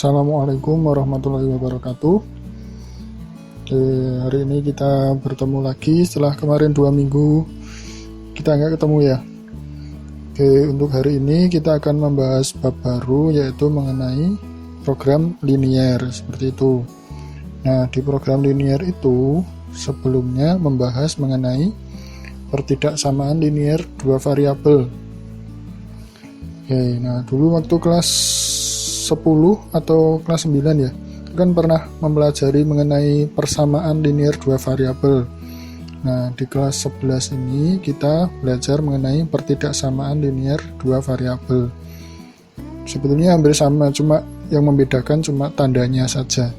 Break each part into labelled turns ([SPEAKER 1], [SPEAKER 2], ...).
[SPEAKER 1] Assalamualaikum warahmatullahi wabarakatuh. Oke, hari ini kita bertemu lagi setelah kemarin 2 minggu kita nggak ketemu ya. Oke, untuk hari ini kita akan membahas bab baru, yaitu mengenai program linier seperti itu. Nah, di program linier itu sebelumnya membahas mengenai pertidaksamaan linier dua variabel. Oke, nah dulu waktu kelas 10 atau kelas 9 ya, kan pernah mempelajari mengenai persamaan linier dua variabel. Nah, di kelas 11 ini kita belajar mengenai pertidaksamaan linier dua variabel. Sebetulnya hampir sama, cuma yang membedakan cuma tandanya saja.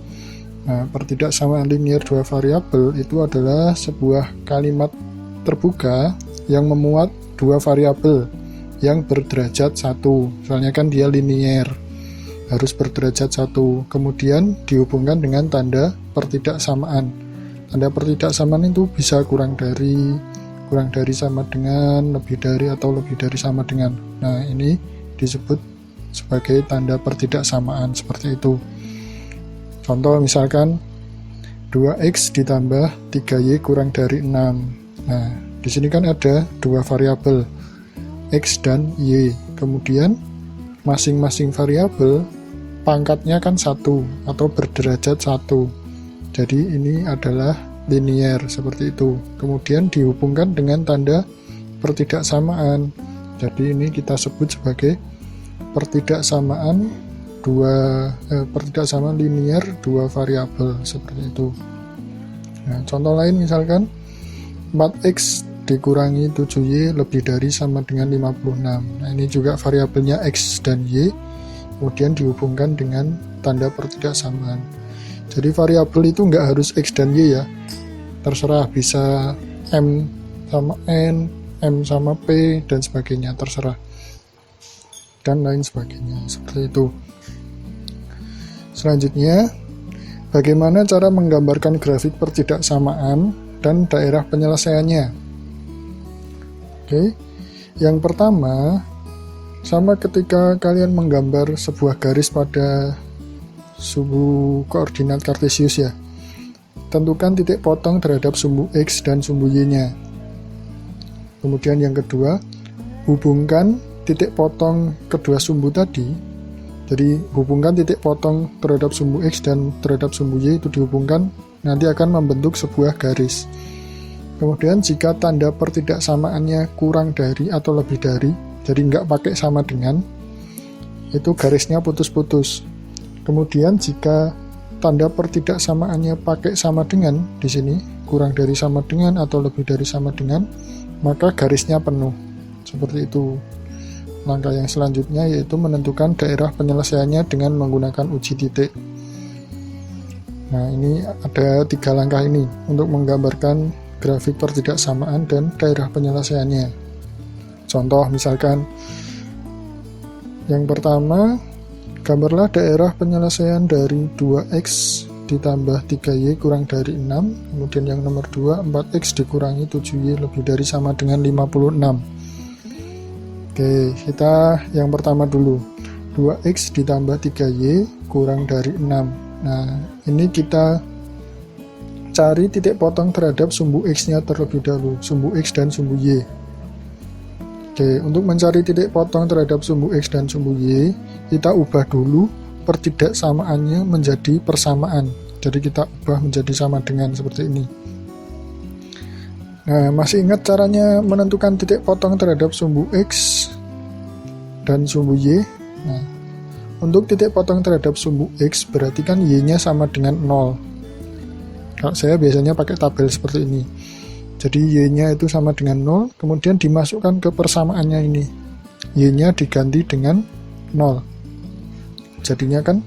[SPEAKER 1] Nah, pertidaksamaan linier dua variabel itu adalah sebuah kalimat terbuka yang memuat dua variabel yang berderajat 1. Soalnya kan dia linier, harus berderajat 1, kemudian dihubungkan dengan tanda pertidaksamaan. Tanda pertidaksamaan itu bisa kurang dari sama dengan, lebih dari, atau lebih dari sama dengan. Nah, ini disebut sebagai tanda pertidaksamaan seperti itu. Contoh misalkan 2x ditambah 3y kurang dari 6. Nah, di sini kan ada dua variabel, x dan y. Kemudian masing-masing variabel pangkatnya kan 1 atau berderajat 1. Jadi ini adalah linier seperti itu. Kemudian dihubungkan dengan tanda pertidaksamaan. Jadi ini kita sebut sebagai pertidaksamaan pertidaksamaan linier dua variabel seperti itu. Nah, contoh lain misalkan 4x dikurangi 7y lebih dari sama dengan 56. Nah, ini juga variabelnya x dan y, kemudian dihubungkan dengan tanda pertidaksamaan. Jadi variabel itu nggak harus x dan y ya, terserah, bisa m sama n, m sama p, dan sebagainya, terserah, dan lain sebagainya, seperti itu. Selanjutnya, bagaimana cara menggambarkan grafik pertidaksamaan dan daerah penyelesaiannya? Oke, yang pertama, sama ketika kalian menggambar sebuah garis pada sumbu koordinat kartesius ya. Tentukan titik potong terhadap sumbu x dan sumbu y-nya. Kemudian yang kedua, hubungkan titik potong kedua sumbu tadi. Jadi hubungkan titik potong terhadap sumbu x dan terhadap sumbu y, itu dihubungkan, nanti akan membentuk sebuah garis. Kemudian jika tanda pertidaksamaannya kurang dari atau lebih dari, jadi nggak pakai sama dengan, itu garisnya putus-putus. Kemudian jika tanda pertidaksamaannya pakai sama dengan, di sini kurang dari sama dengan atau lebih dari sama dengan, maka garisnya penuh. Seperti itu. Langkah yang selanjutnya yaitu menentukan daerah penyelesaiannya dengan menggunakan uji titik. Nah, ini ada 3 langkah ini untuk menggambarkan grafik pertidaksamaan dan daerah penyelesaiannya. Contoh misalkan yang pertama, gambarlah daerah penyelesaian dari 2x ditambah 3y kurang dari 6. Kemudian yang nomor 2, 4x dikurangi 7y lebih dari sama dengan 56. Oke, kita yang pertama dulu, 2x ditambah 3y kurang dari 6. Nah, ini kita cari titik potong terhadap sumbu x-nya terlebih dahulu, sumbu x dan sumbu y. Oke, untuk mencari titik potong terhadap sumbu x dan sumbu y, kita ubah dulu pertidaksamaannya menjadi persamaan. Jadi kita ubah menjadi sama dengan seperti ini. Nah, masih ingat caranya menentukan titik potong terhadap sumbu x dan sumbu y? Nah, untuk titik potong terhadap sumbu x berarti kan y-nya sama dengan 0. Kalau saya biasanya pakai tabel seperti ini. Jadi y-nya itu sama dengan 0, kemudian dimasukkan ke persamaannya ini. Y-nya diganti dengan 0. Jadinya kan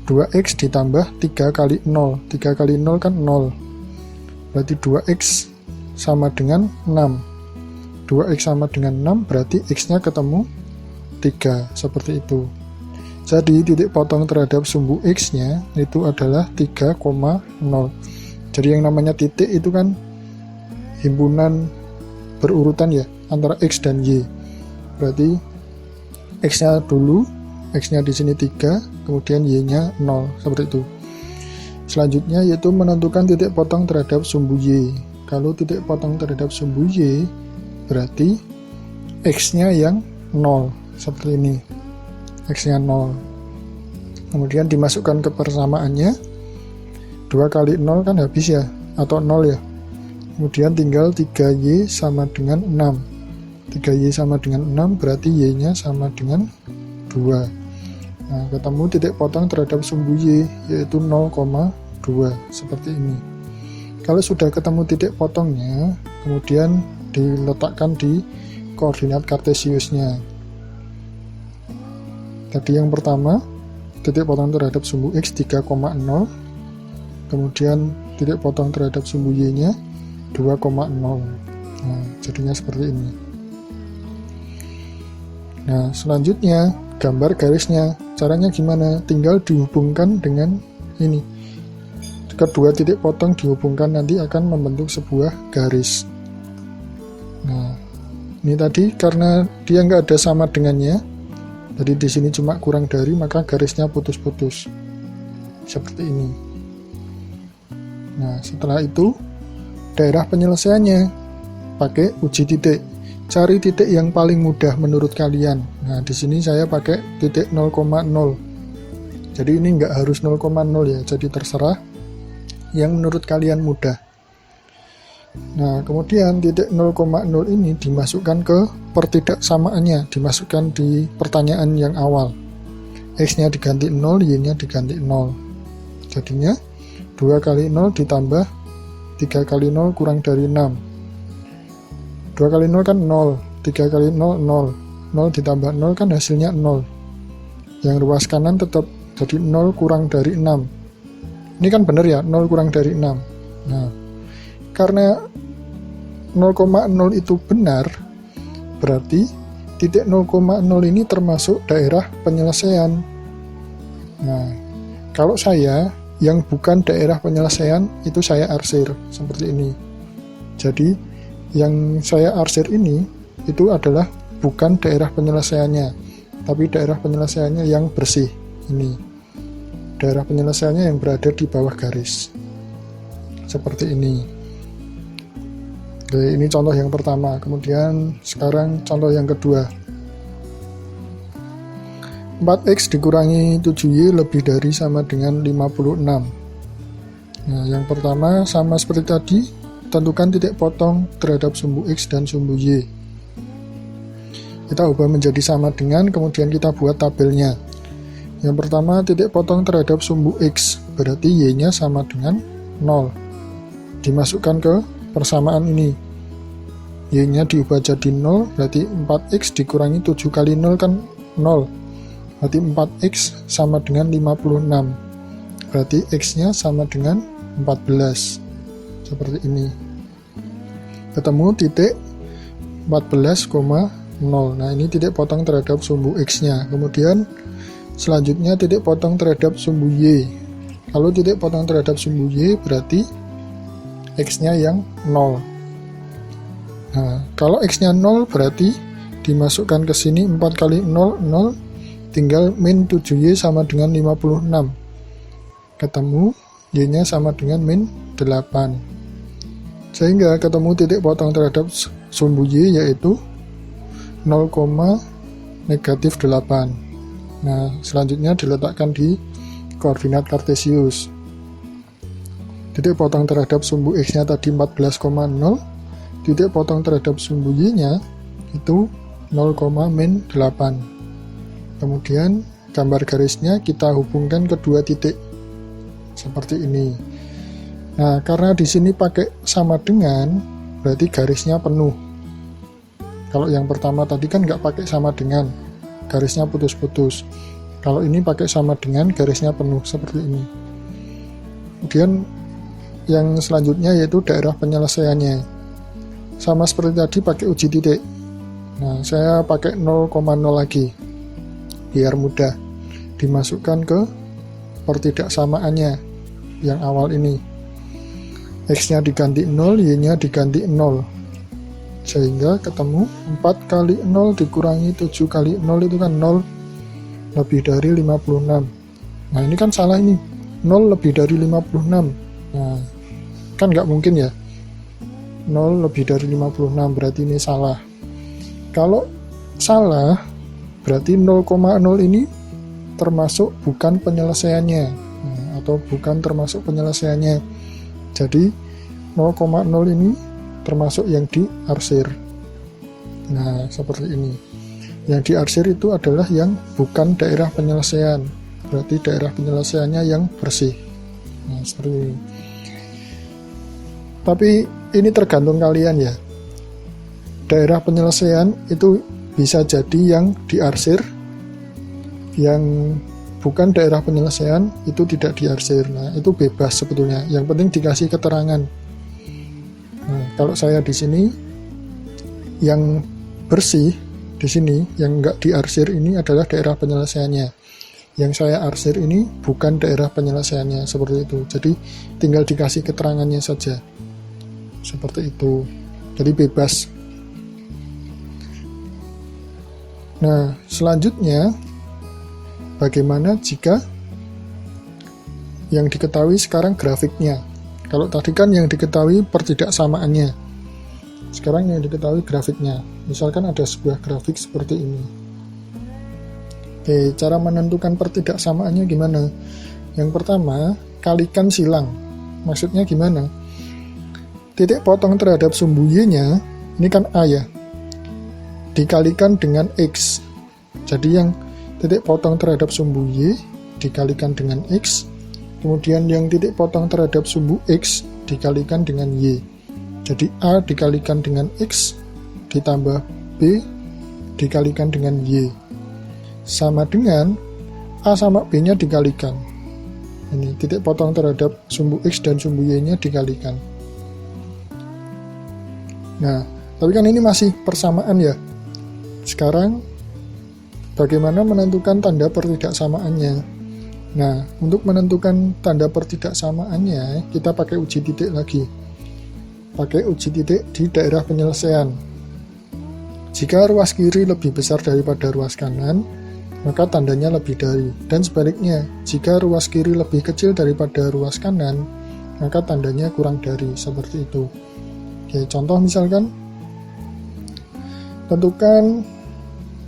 [SPEAKER 1] 2x ditambah 3 kali 0. 3 kali 0 kan 0. Berarti 2x sama dengan 6. 2x sama dengan 6 berarti x-nya ketemu 3, seperti itu. Jadi titik potong terhadap sumbu x-nya itu adalah 3,0. Jadi yang namanya titik itu kan himpunan berurutan ya, antara x dan y. Berarti x-nya dulu, x-nya di sini 3, kemudian Y-nya 0, seperti itu. Selanjutnya yaitu menentukan titik potong terhadap sumbu Y. Kalau titik potong terhadap sumbu Y, berarti X-nya yang 0, seperti ini. X-nya 0. Kemudian dimasukkan ke persamaannya. 2 kali 0 kan habis ya, atau 0 ya. Kemudian tinggal 3Y sama dengan 6. 3Y sama dengan 6 berarti Y-nya sama dengan 2. Nah, ketemu titik potong terhadap sumbu Y, yaitu 0,2, seperti ini. Kalau sudah ketemu titik potongnya, kemudian diletakkan di koordinat kartesiusnya. Tadi yang pertama, titik potong terhadap sumbu X 3,0, kemudian titik potong terhadap sumbu Y-nya 2,0. Nah, jadinya seperti ini. Nah, selanjutnya gambar garisnya. Caranya gimana? Tinggal dihubungkan dengan ini. Kedua titik potong dihubungkan, nanti akan membentuk sebuah garis. Nah, ini tadi karena dia nggak ada sama dengannya, jadi di sini cuma kurang dari, maka garisnya putus-putus seperti ini. Nah, setelah itu daerah penyelesaiannya pakai uji titik. Cari titik yang paling mudah menurut kalian. Nah, di sini saya pakai titik 0,0. Jadi ini nggak harus 0,0 ya, jadi terserah yang menurut kalian mudah. Nah, kemudian titik 0,0 ini dimasukkan ke pertidaksamaannya, dimasukkan di pertanyaan yang awal. X-nya diganti 0, Y-nya diganti 0. Jadinya 2 kali 0 ditambah 3 kali 0 kurang dari 6. 2 kali 0 kan 0, 3 kali 0, 0. 0 ditambah 0 kan hasilnya 0. Yang ruas kanan tetap jadi 0 kurang dari 6. Ini kan benar ya, 0 kurang dari 6. Nah, karena 0,0 itu benar, berarti titik 0,0 ini termasuk daerah penyelesaian. Nah, kalau saya yang bukan daerah penyelesaian, itu saya arsir seperti ini. Jadi yang saya arsir ini itu adalah bukan daerah penyelesaiannya, tapi daerah penyelesaiannya yang bersih. Ini daerah penyelesaiannya yang berada di bawah garis, seperti ini. Oke, ini contoh yang pertama. Kemudian sekarang contoh yang kedua. 4X dikurangi 7Y lebih dari sama dengan 56. Nah, yang pertama sama seperti tadi, tentukan titik potong terhadap sumbu X dan sumbu Y. Kita ubah menjadi sama dengan, kemudian kita buat tabelnya. Yang pertama, titik potong terhadap sumbu X, berarti Y-nya sama dengan 0. Dimasukkan ke persamaan ini. Y-nya diubah jadi 0, berarti 4X dikurangi 7 kali 0 kan 0. Berarti 4X sama dengan 56. Berarti X-nya sama dengan 14. Seperti ini. Ketemu titik 14,0. Nah, ini titik potong terhadap sumbu X-nya. Kemudian selanjutnya titik potong terhadap sumbu Y. Kalau titik potong terhadap sumbu Y berarti X-nya yang 0. Nah, kalau X-nya 0 berarti dimasukkan ke sini 4 kali 0, 0. Tinggal min 7Y sama dengan 56. Ketemu Y-nya sama dengan min 8. Sehingga ketemu titik potong terhadap sumbu Y yaitu 0,-8. Nah, selanjutnya diletakkan di koordinat kartesius. Titik potong terhadap sumbu X-nya tadi 14,0. Titik potong terhadap sumbu Y-nya itu 0,-8. Kemudian gambar garisnya kita hubungkan kedua titik seperti ini. Nah, karena di sini pakai sama dengan, berarti garisnya penuh. Kalau yang pertama tadi kan nggak pakai sama dengan, garisnya putus-putus. Kalau ini pakai sama dengan, garisnya penuh seperti ini. Kemudian yang selanjutnya yaitu daerah penyelesaiannya. Sama seperti tadi pakai uji titik. Nah, saya pakai 0,0 lagi, biar mudah. Dimasukkan ke pertidaksamaannya yang awal ini. X-nya diganti 0, Y-nya diganti 0. Sehingga ketemu 4 kali 0 dikurangi 7 kali 0 itu kan 0 lebih dari 56. Nah ini kan salah ini, 0 lebih dari 56. Nah kan nggak mungkin ya, 0 lebih dari 56, berarti ini salah. Kalau salah berarti 0,0 ini termasuk bukan penyelesaiannya, atau bukan termasuk penyelesaiannya. Jadi 0,0 ini termasuk yang diarsir. Nah seperti ini. Yang diarsir itu adalah yang bukan daerah penyelesaian, berarti daerah penyelesaiannya yang bersih. Nah seperti ini. Tapi ini tergantung kalian ya. Daerah penyelesaian itu bisa jadi yang diarsir, yang bukan daerah penyelesaian itu tidak diarsir. Nah itu bebas sebetulnya, yang penting dikasih keterangan. Nah kalau saya di sini yang bersih, di sini yang nggak diarsir ini adalah daerah penyelesaiannya. Yang saya arsir ini bukan daerah penyelesaiannya, seperti itu. Jadi tinggal dikasih keterangannya saja, seperti itu. Jadi bebas. Nah selanjutnya, bagaimana jika yang diketahui sekarang grafiknya? Kalau tadi kan yang diketahui pertidaksamaannya, sekarang yang diketahui grafiknya. Misalkan ada sebuah grafik seperti ini. Oke, cara menentukan pertidaksamaannya gimana? Yang pertama, kalikan silang. Maksudnya gimana? Titik potong terhadap sumbu Y-nya, ini kan A ya, dikalikan dengan X. Jadi yang titik potong terhadap sumbu Y dikalikan dengan X, kemudian yang titik potong terhadap sumbu X dikalikan dengan Y. Jadi A dikalikan dengan X ditambah B dikalikan dengan Y, sama dengan A sama B nya dikalikan. Ini titik potong terhadap sumbu X dan sumbu Y nya dikalikan. Nah tapi kan ini masih persamaan ya. Sekarang bagaimana menentukan tanda pertidaksamaannya? Nah, untuk menentukan tanda pertidaksamaannya, kita pakai uji titik lagi. Pakai uji titik di daerah penyelesaian. Jika ruas kiri lebih besar daripada ruas kanan, maka tandanya lebih dari. Dan sebaliknya, jika ruas kiri lebih kecil daripada ruas kanan, maka tandanya kurang dari, seperti itu. Oke, contoh misalkan, tentukan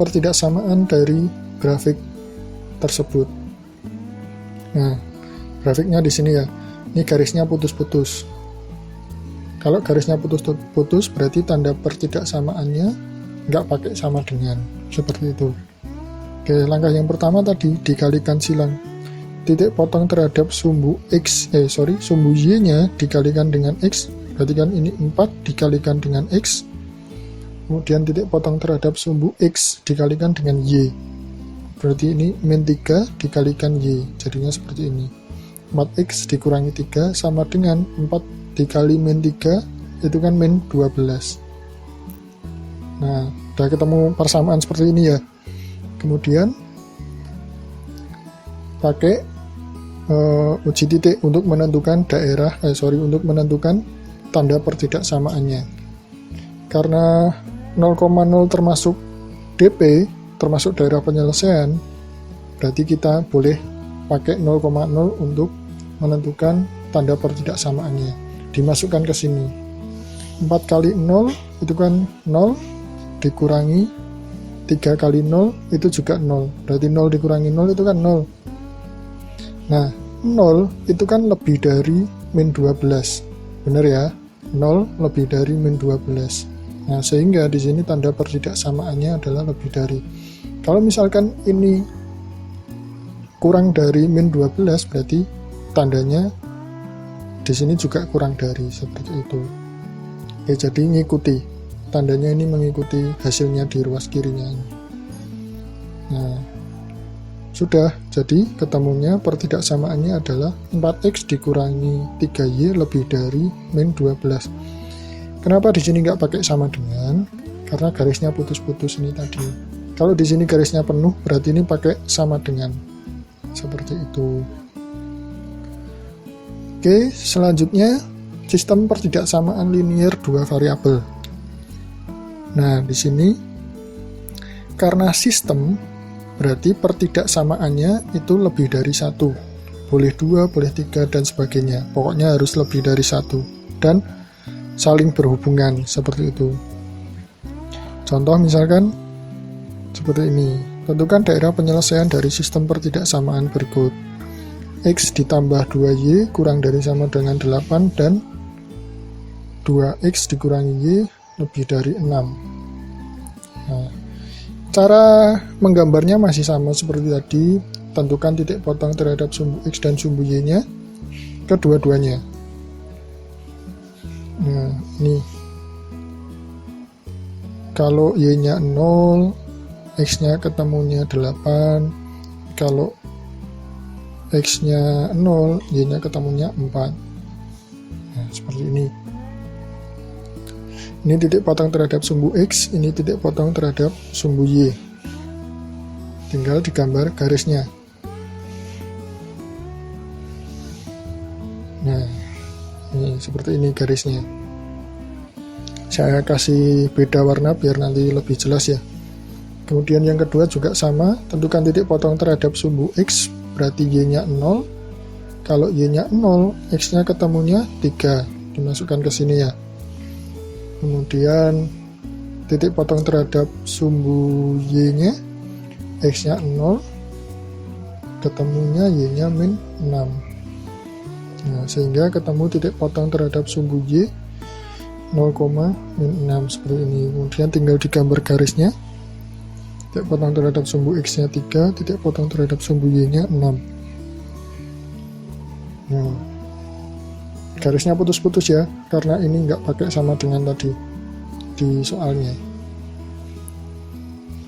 [SPEAKER 1] pertidaksamaan dari grafik tersebut. Nah, grafiknya di sini ya. Ini garisnya putus-putus. Kalau garisnya putus-putus berarti tanda pertidaksamaannya nggak pakai sama dengan, seperti itu. Oke, langkah yang pertama tadi dikalikan silang. Titik potong terhadap sumbu sumbu Y-nya dikalikan dengan X, berarti kan ini 4 dikalikan dengan X. Kemudian titik potong terhadap sumbu X dikalikan dengan Y, berarti ini min 3 dikalikan Y, jadinya seperti ini. 4X dikurangi 3 sama dengan 4 dikali min 3, itu kan min 12. Nah, udah ketemu persamaan seperti ini ya. Kemudian pakai uji titik untuk menentukan untuk menentukan tanda pertidaksamaannya. Karena 0,0 termasuk DP, termasuk daerah penyelesaian, berarti kita boleh pakai 0,0 untuk menentukan tanda pertidaksamaannya. Dimasukkan ke sini. 4 kali 0 itu kan 0, dikurangi 3 kali 0 itu juga 0, berarti 0 dikurangi 0 itu kan 0. Nah 0 itu kan lebih dari min 12, benar ya, 0 lebih dari min 12. Nah sehingga di sini tanda pertidaksamaannya adalah lebih dari. Kalau misalkan ini kurang dari min 12 berarti tandanya di sini juga kurang dari, seperti itu. Oke, jadi ngikuti. Tandanya ini mengikuti hasilnya di ruas kirinya ini. Nah, sudah, jadi ketemunya pertidaksamaannya adalah 4X dikurangi 3Y lebih dari min 12. Kenapa di sini nggak pakai sama dengan? Karena garisnya putus-putus ini tadi. Kalau di sini garisnya penuh, berarti ini pakai sama dengan. Seperti itu. Oke, selanjutnya sistem pertidaksamaan linier dua variabel. Nah, di sini karena sistem, berarti pertidaksamaannya itu lebih dari 1. Boleh 2, boleh 3, dan sebagainya. Pokoknya harus lebih dari 1. Dan saling berhubungan, seperti itu. Contoh misalkan seperti ini. Tentukan daerah penyelesaian dari sistem pertidaksamaan berikut. X ditambah 2Y kurang dari sama dengan 8 dan 2X dikurangi Y lebih dari 6. Nah, cara menggambarnya masih sama seperti tadi. Tentukan titik potong terhadap sumbu X dan sumbu Y-nya kedua-duanya. Nah, ini. Kalau Y-nya 0, X-nya ketemunya 8. Kalau X-nya 0, Y-nya ketemunya 4. Nah, seperti ini. Ini titik potong terhadap sumbu X, ini titik potong terhadap sumbu Y. Tinggal digambar garisnya. Nah, ini seperti ini garisnya. Saya kasih beda warna biar nanti lebih jelas ya. Kemudian yang kedua juga sama, tentukan titik potong terhadap sumbu X, berarti Y-nya 0. Kalau Y-nya 0, X-nya ketemunya 3, dimasukkan ke sini ya. Kemudian titik potong terhadap sumbu Y-nya, X-nya 0, ketemunya Y-nya min 6. Nah, sehingga ketemu titik potong terhadap sumbu Y 0, min 6 seperti ini. Kemudian tinggal digambar garisnya. Titik potong terhadap sumbu X-nya 3, titik potong terhadap sumbu Y-nya 6. Nah, garisnya putus-putus ya, karena ini nggak pakai sama dengan tadi di soalnya.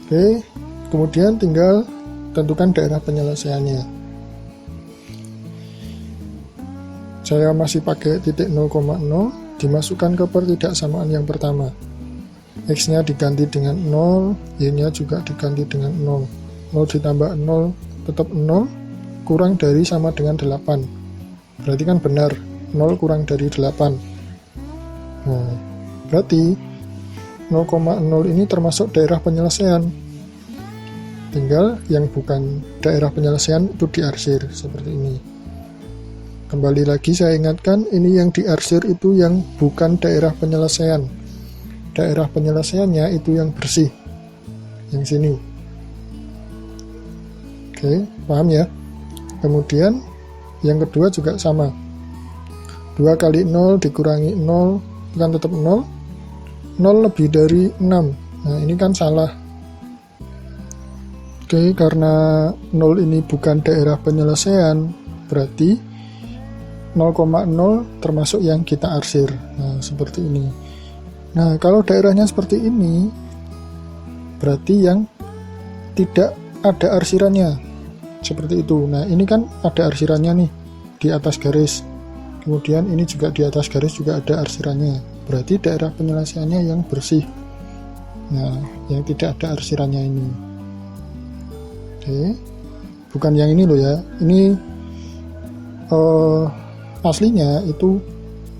[SPEAKER 1] Oke, kemudian tinggal tentukan daerah penyelesaiannya. Saya masih pakai titik 0,0, dimasukkan ke pertidaksamaan yang pertama. X-nya diganti dengan 0, Y-nya juga diganti dengan 0. 0 ditambah 0 tetap 0, kurang dari sama dengan 8. Berarti kan benar, 0 kurang dari 8. Nah, berarti 0,0 ini termasuk daerah penyelesaian. Tinggal yang bukan daerah penyelesaian itu diarsir, seperti ini. Kembali lagi saya ingatkan, ini yang diarsir itu yang bukan daerah penyelesaian. Daerah penyelesaiannya itu yang bersih, yang sini. Oke, paham ya? Kemudian yang kedua juga sama. 2 kali 0 dikurangi 0 kan tetap 0. 0 lebih dari 6. Nah, ini kan salah. Oke, karena 0 ini bukan daerah penyelesaian, berarti 0,0 termasuk yang kita arsir. Nah, seperti ini. Nah, kalau daerahnya seperti ini, berarti yang tidak ada arsirannya. Seperti itu. Nah, ini kan ada arsirannya nih, di atas garis. Kemudian ini juga di atas garis juga ada arsirannya. Berarti daerah penyelesaiannya yang bersih. Nah, yang tidak ada arsirannya ini. Oke. Bukan yang ini loh ya. Ini aslinya itu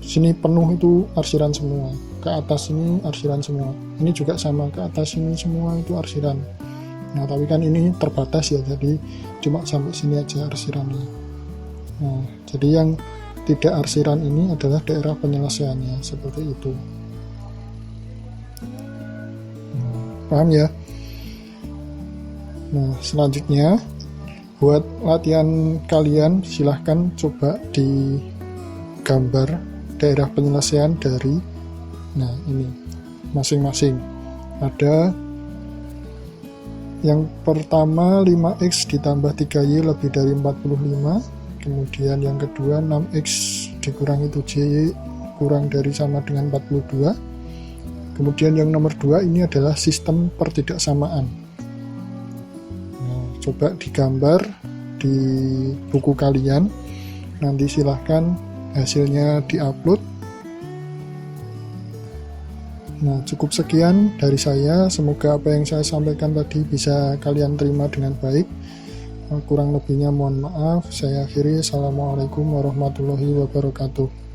[SPEAKER 1] sini penuh itu arsiran semua. Ke atas ini arsiran semua. Ini juga sama, ke atas ini semua itu arsiran. Nah, tapi kan ini terbatas ya, jadi cuma sampai sini aja arsirannya. Nah, jadi yang tidak arsiran ini adalah daerah penyelesaiannya, seperti itu. Nah, paham ya? Nah, selanjutnya buat latihan kalian silahkan coba digambar daerah penyelesaian dari, nah ini masing-masing. Ada yang pertama 5x ditambah 3y lebih dari 45. Kemudian yang kedua 6x dikurangi 7y kurang dari sama dengan 42. Kemudian yang nomor 2 ini adalah sistem pertidaksamaan. Nah, coba digambar di buku kalian. Nanti silahkan hasilnya diupload. Nah, cukup sekian dari saya. Semoga apa yang saya sampaikan tadi bisa kalian terima dengan baik. Kurang lebihnya mohon maaf. Saya akhiri. Assalamualaikum warahmatullahi wabarakatuh.